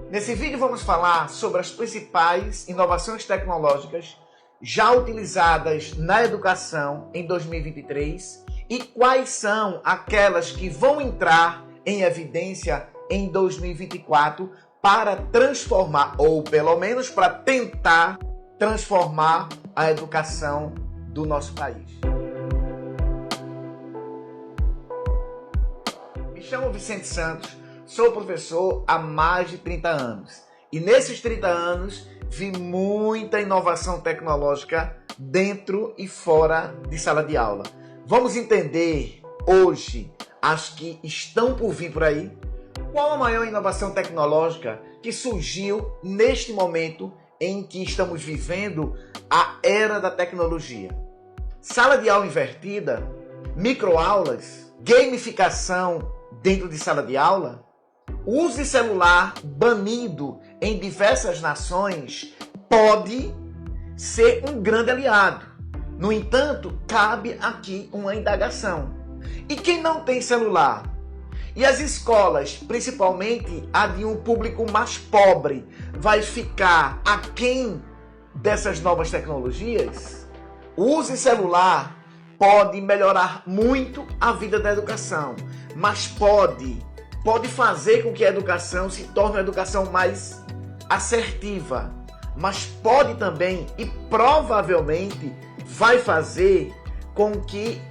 Nesse vídeo vamos falar sobre as principais inovações tecnológicas já utilizadas na educação em 2023 e quais são aquelas que vão entrar em evidência em 2024 para transformar, ou pelo menos para tentar transformar a educação do nosso país. Me chamo Vicente Santos, sou professor há mais de 30 anos e nesses 30 anos vi muita inovação tecnológica dentro e fora de sala de aula. Vamos entender hoje as que estão por vir por aí. Qual a maior inovação tecnológica que surgiu neste momento em que estamos vivendo a era da tecnologia? Sala de aula invertida, microaulas, gamificação dentro de sala de aula? O uso de celular banido em diversas nações pode ser um grande aliado. No entanto, cabe aqui uma indagação. E quem não tem celular? E as escolas, principalmente a de um público mais pobre, vai ficar aquém dessas novas tecnologias? O uso de celular pode melhorar muito a vida da educação, mas pode fazer com que a educação se torne uma educação mais assertiva, mas pode também e provavelmente vai fazer com que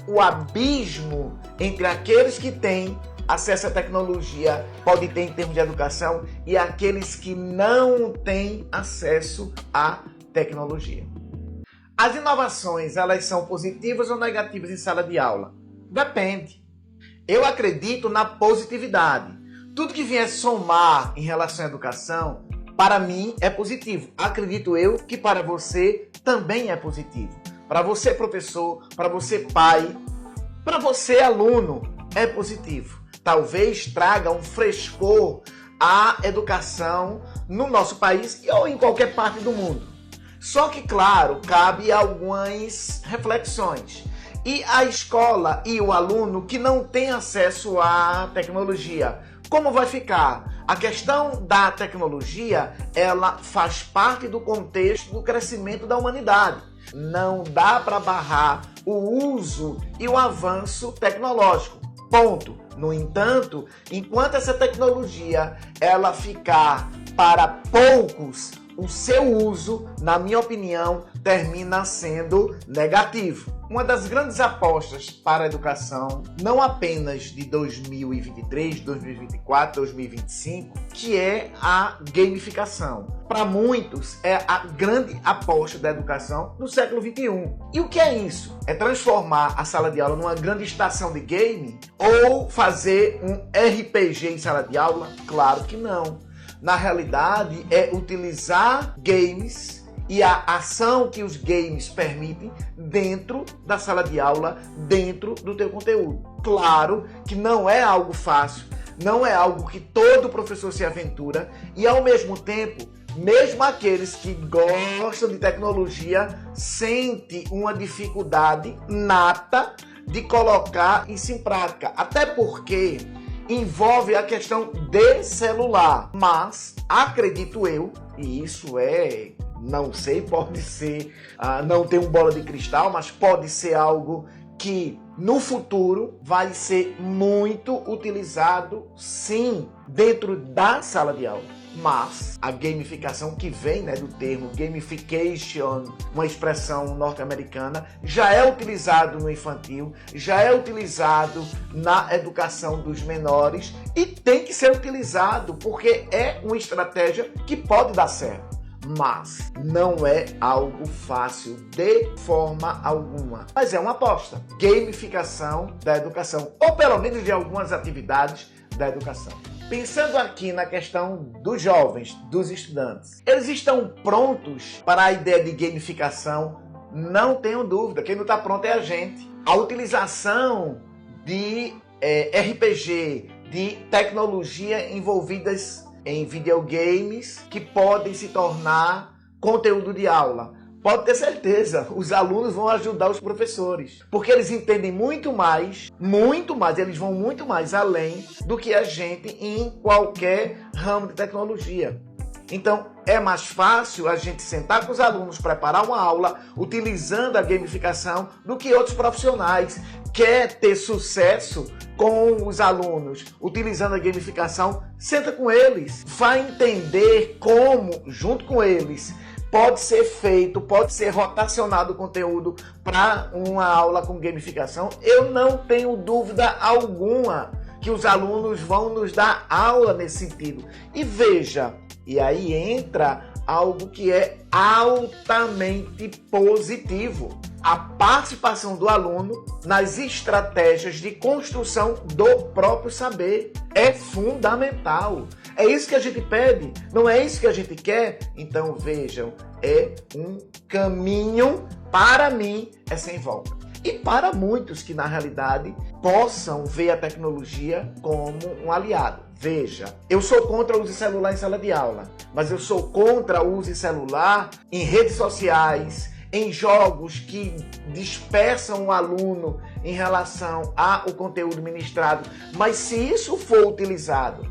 o abismo entre aqueles que têm acesso à tecnologia pode ter em termos de educação e aqueles que não têm acesso à tecnologia. As inovações, elas são positivas ou negativas em sala de aula? Depende. Eu acredito na positividade. Tudo que vier somar em relação à educação, para mim é positivo. Acredito eu que para você também é positivo. Para você, professor, para você, pai, para você, aluno, é positivo. Talvez traga um frescor à educação no nosso país ou em qualquer parte do mundo. Só que, claro, cabe algumas reflexões. E a escola e o aluno que não tem acesso à tecnologia, como vai ficar? A questão da tecnologia, ela faz parte do contexto do crescimento da humanidade. Não dá para barrar o uso e o avanço tecnológico. Ponto. No entanto, enquanto essa tecnologia ela ficar para poucos, o seu uso, na minha opinião, termina sendo negativo. Uma das grandes apostas para a educação, não apenas de 2023, 2024, 2025, que é a gamificação. Para muitos, é a grande aposta da educação no século XXI. E o que é isso? É transformar a sala de aula numa grande estação de game? Ou fazer um RPG em sala de aula? Claro que não. Na realidade, é utilizar games e a ação que os games permitem dentro da sala de aula, dentro do teu conteúdo. Claro que não é algo fácil, não é algo que todo professor se aventura e, ao mesmo tempo, mesmo aqueles que gostam de tecnologia sentem uma dificuldade nata de colocar isso em prática. Até porque envolve a questão de celular. Mas acredito eu, e isso não sei, pode ser, não tem um bola de cristal, mas pode ser algo que no futuro vai ser muito utilizado, sim, dentro da sala de aula. Mas a gamificação que vem do termo gamification, uma expressão norte-americana, já é utilizado no infantil, já é utilizado na educação dos menores e tem que ser utilizado porque é uma estratégia que pode dar certo. Mas não é algo fácil de forma alguma. Mas é uma aposta. Gamificação da educação, ou pelo menos de algumas atividades da educação. Pensando aqui na questão dos jovens, dos estudantes, eles estão prontos para a ideia de gamificação? Não tenho dúvida, quem não está pronto é a gente. A utilização de RPG, de tecnologia envolvidas em videogames que podem se tornar conteúdo de aula. pode ter certeza, os alunos vão ajudar os professores, porque eles entendem muito mais, eles vão muito mais além do que a gente em qualquer ramo de tecnologia. Então, é mais fácil a gente sentar com os alunos, preparar uma aula utilizando a gamificação do que outros profissionais. Quer ter sucesso com os alunos utilizando a gamificação? Senta com eles, vai entender como, junto com eles, pode ser feito, pode ser rotacionado o conteúdo para uma aula com gamificação. Eu não tenho dúvida alguma que os alunos vão nos dar aula nesse sentido. E veja, e aí entra algo que é altamente positivo. A participação do aluno nas estratégias de construção do próprio saber é fundamental. É isso que a gente pede, não é isso que a gente quer? Então vejam, é um caminho, para mim, é sem volta. E para muitos que na realidade possam ver a tecnologia como um aliado. Veja, eu sou contra o uso de celular em sala de aula, mas eu sou contra o uso de celular em redes sociais, em jogos que dispersam o aluno em relação ao conteúdo ministrado. Mas se isso for utilizado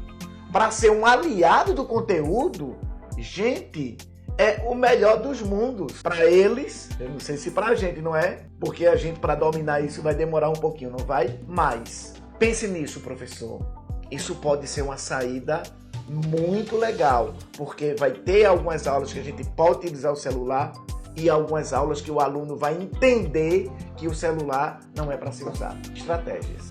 para ser um aliado do conteúdo, gente, é o melhor dos mundos. Para eles, eu não sei se para a gente, não é? Porque a gente, para dominar isso, vai demorar um pouquinho, não vai? Mas pense nisso, professor. Isso pode ser uma saída muito legal, porque vai ter algumas aulas que a gente pode utilizar o celular e algumas aulas que o aluno vai entender que o celular não é para ser usado.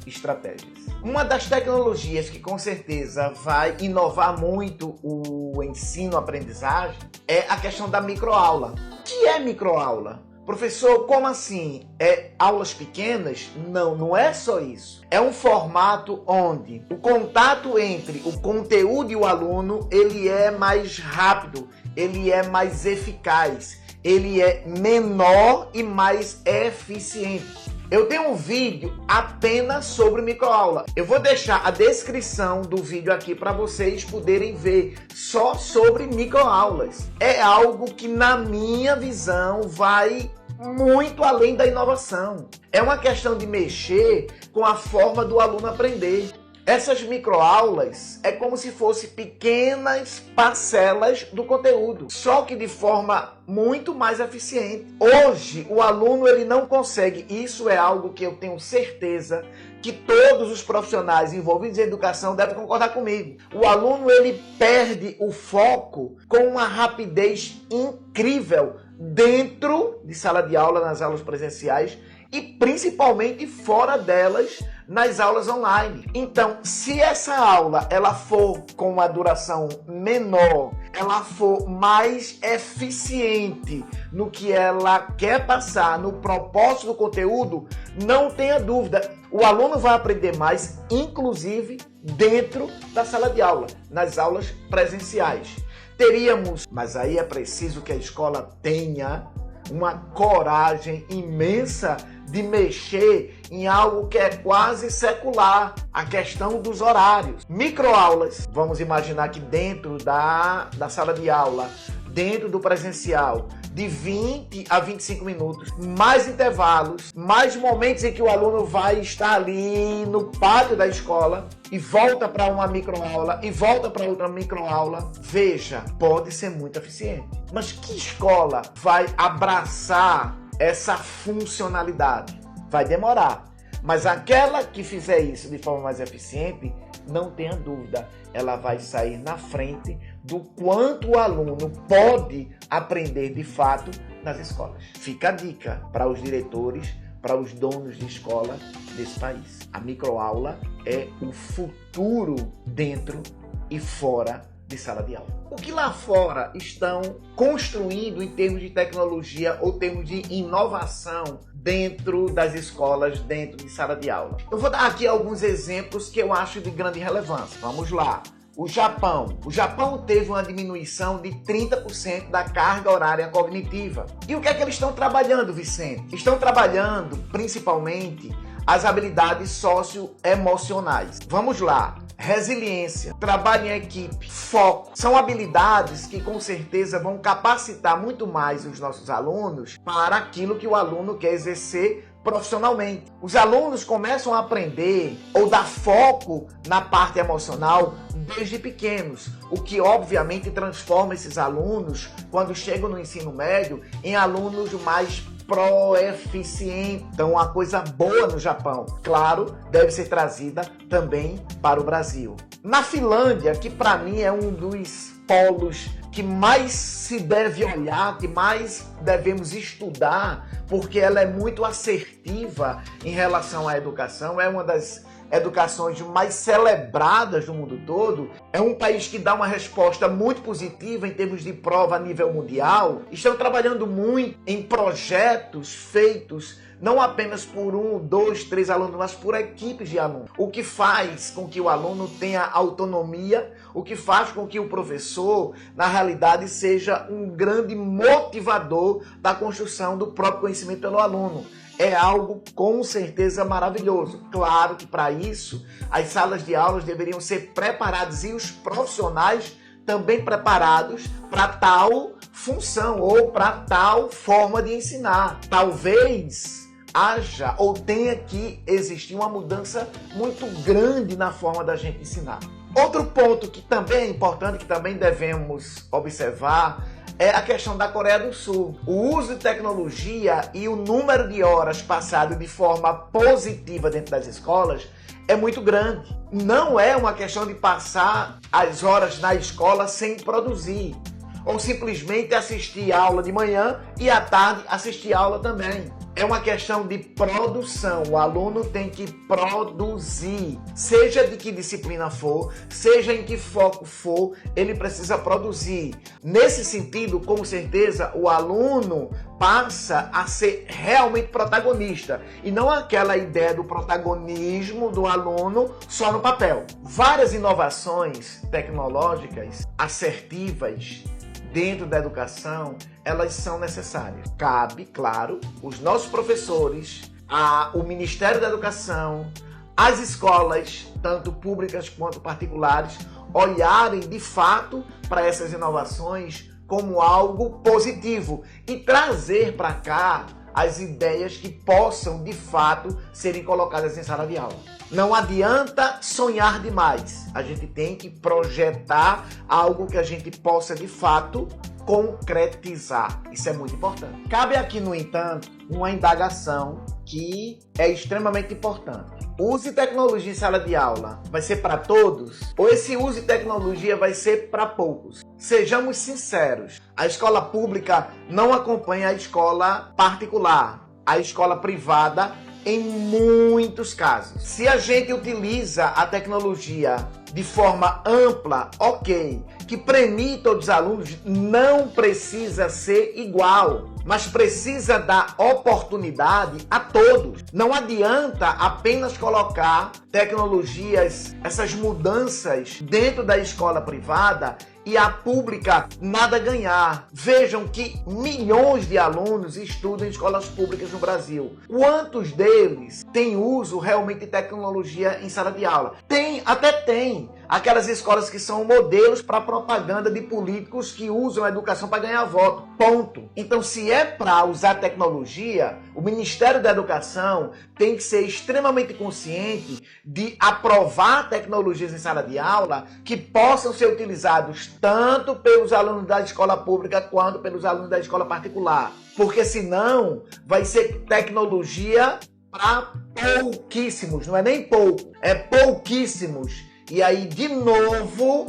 Estratégias. Uma das tecnologias que com certeza vai inovar muito o ensino-aprendizagem é a questão da microaula. O que é microaula? Professor, como assim? É aulas pequenas? Não, não é só isso. É um formato onde o contato entre o conteúdo e o aluno, ele é mais rápido, ele é mais eficaz, ele é menor e mais eficiente. Eu tenho um vídeo apenas sobre microaula. Eu vou deixar a descrição do vídeo aqui para vocês poderem ver só sobre microaulas. É algo que, na minha visão, vai muito além da inovação. É uma questão de mexer com a forma do aluno aprender. Essas microaulas é como se fossem pequenas parcelas do conteúdo, só que de forma muito mais eficiente. Hoje, o aluno ele não consegue, isso é algo que eu tenho certeza que todos os profissionais envolvidos em educação devem concordar comigo. O aluno ele perde o foco com uma rapidez incrível dentro de sala de aula, nas aulas presenciais, e principalmente fora delas, nas aulas online. Então, se essa aula ela for com uma duração menor, ela for mais eficiente no que ela quer passar, no propósito do conteúdo, não tenha dúvida, o aluno vai aprender mais, inclusive dentro da sala de aula, nas aulas presenciais. Teríamos, mas aí é preciso que a escola tenha uma coragem imensa de mexer em algo que é quase secular, a questão dos horários. Microaulas, vamos imaginar que dentro da sala de aula, dentro do presencial, de 20 a 25 minutos, mais intervalos, mais momentos em que o aluno vai estar ali no pátio da escola e volta para uma microaula e volta para outra microaula. Veja, pode ser muito eficiente. Mas que escola vai abraçar essa funcionalidade? Vai demorar. Mas aquela que fizer isso de forma mais eficiente, não tenha dúvida, ela vai sair na frente do quanto o aluno pode aprender de fato nas escolas. Fica a dica para os diretores, para os donos de escola desse país. A microaula é o futuro dentro e fora de sala de aula. O que lá fora estão construindo em termos de tecnologia ou termos de inovação dentro das escolas, dentro de sala de aula? Eu vou dar aqui alguns exemplos que eu acho de grande relevância. Vamos lá. O Japão. O Japão teve uma diminuição de 30% da carga horária cognitiva. E o que é que eles estão trabalhando, Vicente? Estão trabalhando, principalmente, as habilidades socioemocionais. Vamos lá. resiliência, trabalho em equipe, foco. São habilidades que com certeza vão capacitar muito mais os nossos alunos para aquilo que o aluno quer exercer profissionalmente. Os alunos começam a aprender ou dar foco na parte emocional desde pequenos, o que obviamente transforma esses alunos, quando chegam no ensino médio, em alunos mais proeficientes. Então, uma coisa boa no Japão, claro, deve ser trazida também para o Brasil. Na Finlândia, que para mim é um dos polos que mais se deve olhar, que mais devemos estudar, porque ela é muito assertiva em relação à educação, é uma das educações mais celebradas do mundo todo, é um país que dá uma resposta muito positiva em termos de prova a nível mundial. Estão trabalhando muito em projetos feitos não apenas por 1, 2, 3 alunos, mas por equipes de alunos. O que faz com que o aluno tenha autonomia, o que faz com que o professor, na realidade, seja um grande motivador da construção do próprio conhecimento pelo aluno. É algo com certeza maravilhoso. Claro que para isso as salas de aulas deveriam ser preparadas e os profissionais também preparados para tal função ou para tal forma de ensinar. Talvez haja ou tenha que existir uma mudança muito grande na forma da gente ensinar. Outro ponto que também é importante, que também devemos observar, é a questão da Coreia do Sul. O uso de tecnologia e o número de horas passado de forma positiva dentro das escolas é muito grande. Não é uma questão de passar as horas na escola sem produzir, ou simplesmente assistir aula de manhã e à tarde assistir aula também. É uma questão de produção. O aluno tem que produzir. Seja de que disciplina for, seja em que foco for, ele precisa produzir. Nesse sentido, com certeza, o aluno passa a ser realmente protagonista. E não aquela ideia do protagonismo do aluno só no papel. Várias inovações tecnológicas assertivas dentro da educação, elas são necessárias. Cabe, claro, os nossos professores, o Ministério da Educação, as escolas, tanto públicas quanto particulares, olharem de fato para essas inovações como algo positivo e trazer para cá as ideias que possam de fato serem colocadas em sala de aula. Não adianta sonhar demais. A gente tem que projetar algo que a gente possa, de fato, concretizar. Isso é muito importante. Cabe aqui, no entanto, uma indagação que é extremamente importante. O uso de tecnologia em sala de aula vai ser para todos? Ou esse uso de tecnologia vai ser para poucos? Sejamos sinceros, a escola pública não acompanha a escola particular, a escola privada em muitos casos. Se a gente utiliza a tecnologia de forma ampla, ok, que premie todos os alunos, não precisa ser igual, mas precisa dar oportunidade a todos. Não adianta apenas colocar tecnologias, essas mudanças dentro da escola privada e a pública nada ganhar. Vejam que milhões de alunos estudam em escolas públicas no Brasil. Quantos deles têm uso realmente de tecnologia em sala de aula? Até tem aquelas escolas que são modelos para propaganda de políticos que usam a educação para ganhar voto. Ponto. Então, se é para usar tecnologia, o Ministério da Educação tem que ser extremamente consciente de aprovar tecnologias em sala de aula que possam ser utilizados tanto pelos alunos da escola pública quanto pelos alunos da escola particular. Porque senão vai ser tecnologia para pouquíssimos, não é nem pouco, é pouquíssimos. E aí, de novo,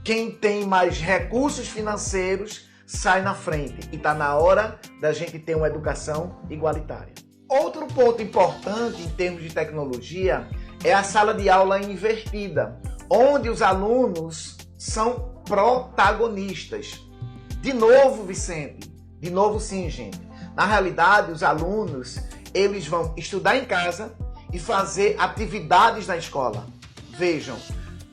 quem tem mais recursos financeiros sai na frente. E está na hora da gente ter uma educação igualitária. Outro ponto importante em termos de tecnologia é a sala de aula invertida, onde os alunos são protagonistas. De novo, Vicente, de novo sim, gente. Na realidade, os alunos, eles vão estudar em casa e fazer atividades na escola. Vejam,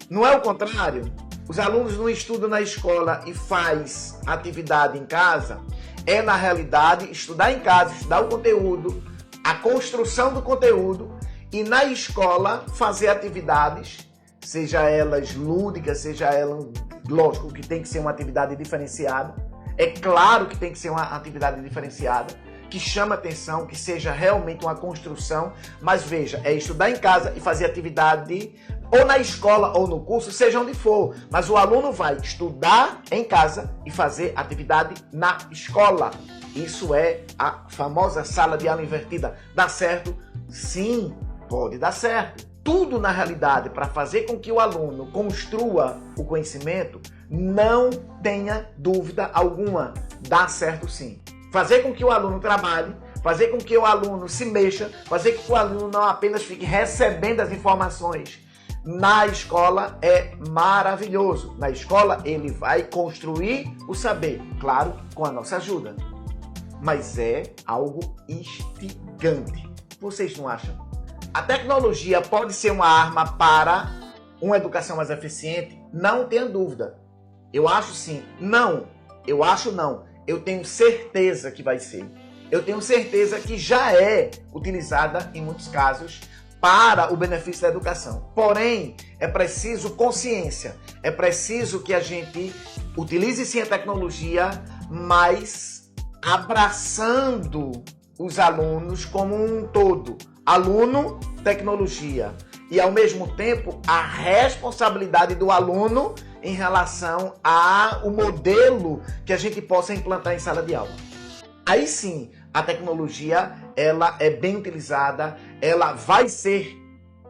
não é o contrário? Os alunos não estudam na escola e faz atividade em casa. É, na realidade, estudar em casa, estudar o conteúdo, a construção do conteúdo e na escola fazer atividades seja elas lúdicas, seja elas, lógico que tem que ser uma atividade diferenciada. É claro que tem que ser uma atividade diferenciada, que chama atenção, que seja realmente uma construção. Mas veja, é estudar em casa e fazer atividade ou na escola ou no curso, seja onde for. Mas o aluno vai estudar em casa e fazer atividade na escola. Isso é a famosa sala de aula invertida. Dá certo? Sim, pode dar certo. Tudo na realidade para fazer com que o aluno construa o conhecimento, não tenha dúvida alguma, dá certo sim. Fazer com que o aluno trabalhe, fazer com que o aluno se mexa, fazer com que o aluno não apenas fique recebendo as informações na escola é maravilhoso. Na escola ele vai construir o saber, claro, com a nossa ajuda. Mas é algo instigante. Vocês não acham? A tecnologia pode ser uma arma para uma educação mais eficiente? Não tenha dúvida. Eu acho sim. Não. Eu acho não. Eu tenho certeza que vai ser. Eu tenho certeza que já é utilizada em muitos casos para o benefício da educação. Porém, é preciso consciência. É preciso que a gente utilize sim a tecnologia, mas abraçando os alunos como um todo. Aluno, tecnologia. E, ao mesmo tempo, a responsabilidade do aluno em relação ao modelo que a gente possa implantar em sala de aula. Aí sim, a tecnologia ela é bem utilizada, ela vai ser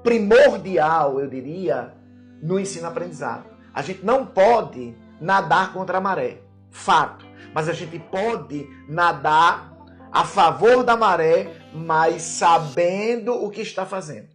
primordial, eu diria, no ensino-aprendizado. A gente não pode nadar contra a maré, fato. Mas a gente pode nadar a favor da maré, mas sabendo o que está fazendo.